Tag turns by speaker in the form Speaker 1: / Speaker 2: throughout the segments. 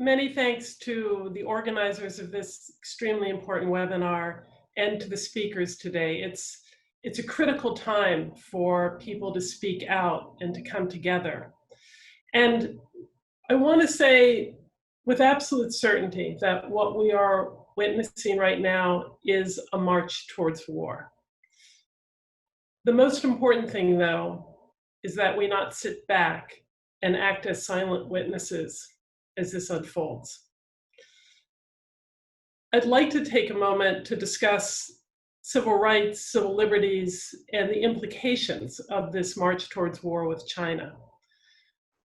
Speaker 1: Many thanks to the organizers of this extremely important webinar and to the speakers today. It's a critical time for people to speak out and to come together. And I want to say with absolute certainty that what we are witnessing right now is a march towards war. The most important thing, though, is that we not sit back and act as silent witnesses as this unfolds. I'd like to take a moment to discuss civil rights, civil liberties, and the implications of this march towards war with China.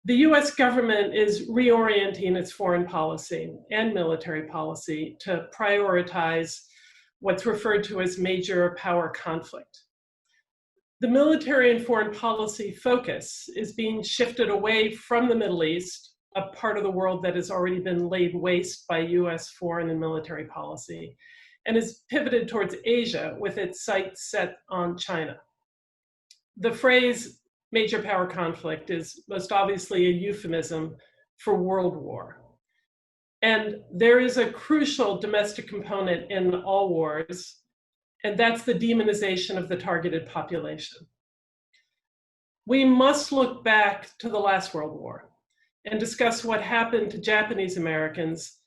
Speaker 1: The US government is reorienting its foreign policy and military policy to prioritize what's referred to as major power conflict. The military and foreign policy focus is being shifted away from the Middle East, a part of the world that has already been laid waste by US foreign and military policy, and is pivoted towards Asia with its sights set on China. The phrase major power conflict is most obviously a euphemism for world war. And there is a crucial domestic component in all wars, and that's the demonization of the targeted population. We must look back to the last World War and discuss what happened to Japanese Americans,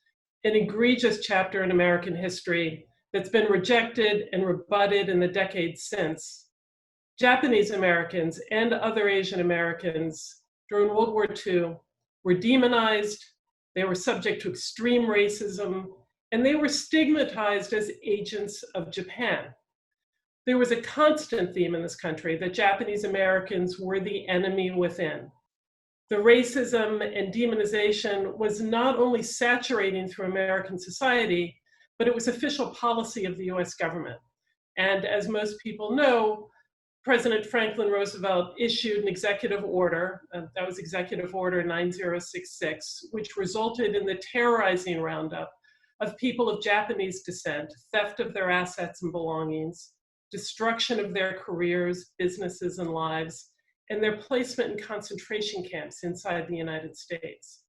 Speaker 1: an egregious chapter in American history that's been rejected and rebutted in the decades since. Japanese Americans and other Asian Americans during World War II were demonized, they were subject to extreme racism, and they were stigmatized as agents of Japan. There was a constant theme in this country that Japanese Americans were the enemy within. The racism and demonization was not only saturating through American society, but it was official policy of the US government. And as most people know, President Franklin Roosevelt issued an executive order, that was Executive Order 9066, which resulted in the terrorizing roundup of people of Japanese descent, theft of their assets and belongings, destruction of their careers, businesses, and lives, and their placement in concentration camps inside the United States.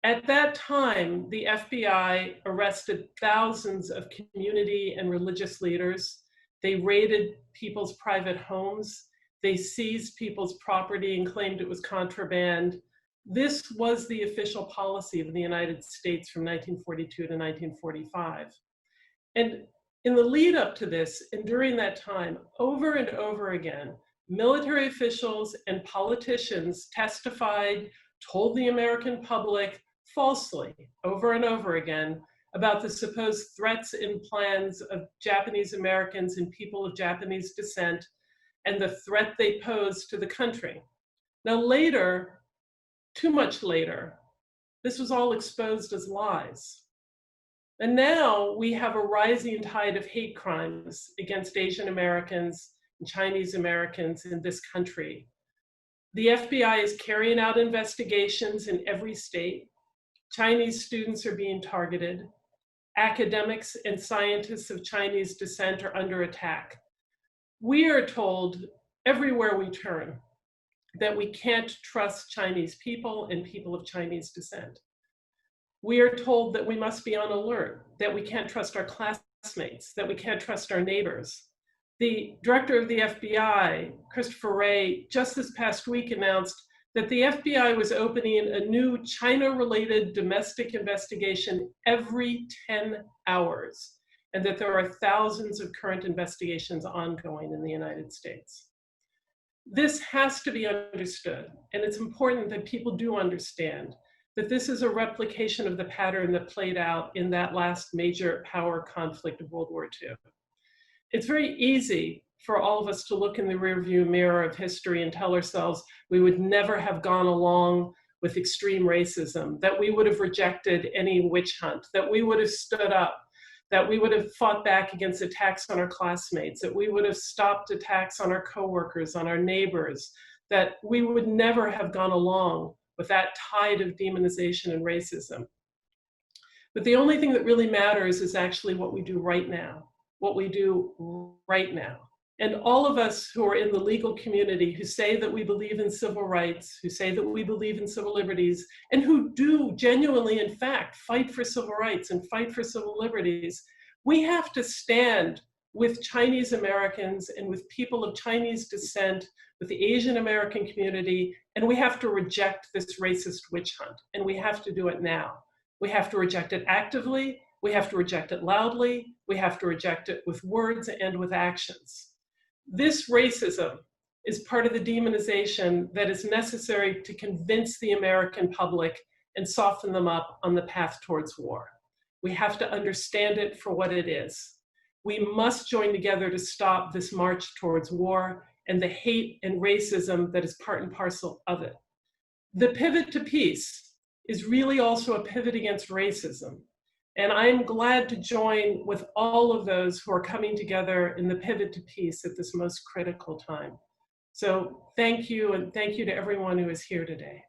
Speaker 1: At that time, the FBI arrested thousands of community and religious leaders. They raided people's private homes. They seized people's property and claimed it was contraband. This was the official policy of the United States from 1942 to 1945. And in the lead up to this, and during that time, over and over again, military officials and politicians testified, told the American public falsely, over and over again, about the supposed threats and plans of Japanese Americans and people of Japanese descent and the threat they posed to the country. Now later, too much later, this was all exposed as lies. And now we have a rising tide of hate crimes against Asian Americans and Chinese Americans in this country. The FBI is carrying out investigations in every state. Chinese students are being targeted. Academics and scientists of Chinese descent are under attack. We are told everywhere we turn that we can't trust Chinese people and people of Chinese descent. We are told that we must be on alert, that we can't trust our classmates, that we can't trust our neighbors. The director of the FBI, Christopher Wray, just this past week announced that the FBI was opening a new China-related domestic investigation every 10 hours, and that there are thousands of current investigations ongoing in the United States. This has to be understood, and it's important that people do understand that this is a replication of the pattern that played out in that last major power conflict of World War II. It's very easy for all of us to look in the rearview mirror of history and tell ourselves we would never have gone along with extreme racism, that we would have rejected any witch hunt, that we would have stood up, that we would have fought back against attacks on our classmates, that we would have stopped attacks on our coworkers, on our neighbors, that we would never have gone along with that tide of demonization and racism. But the only thing that really matters is actually what we do right now, what we do right now. And all of us who are in the legal community, who say that we believe in civil rights, who say that we believe in civil liberties, and who do genuinely, in fact, fight for civil rights and fight for civil liberties, we have to stand with Chinese Americans and with people of Chinese descent, with the Asian American community, and we have to reject this racist witch hunt, and we have to do it now. We have to reject it actively, we have to reject it loudly, we have to reject it with words and with actions. This racism is part of the demonization that is necessary to convince the American public and soften them up on the path towards war. We have to understand it for what it is. We must join together to stop this march towards war and the hate and racism that is part and parcel of it. The pivot to peace is really also a pivot against racism. And I'm glad to join with all of those who are coming together in the pivot to peace at this most critical time. So thank you, and thank you to everyone who is here today.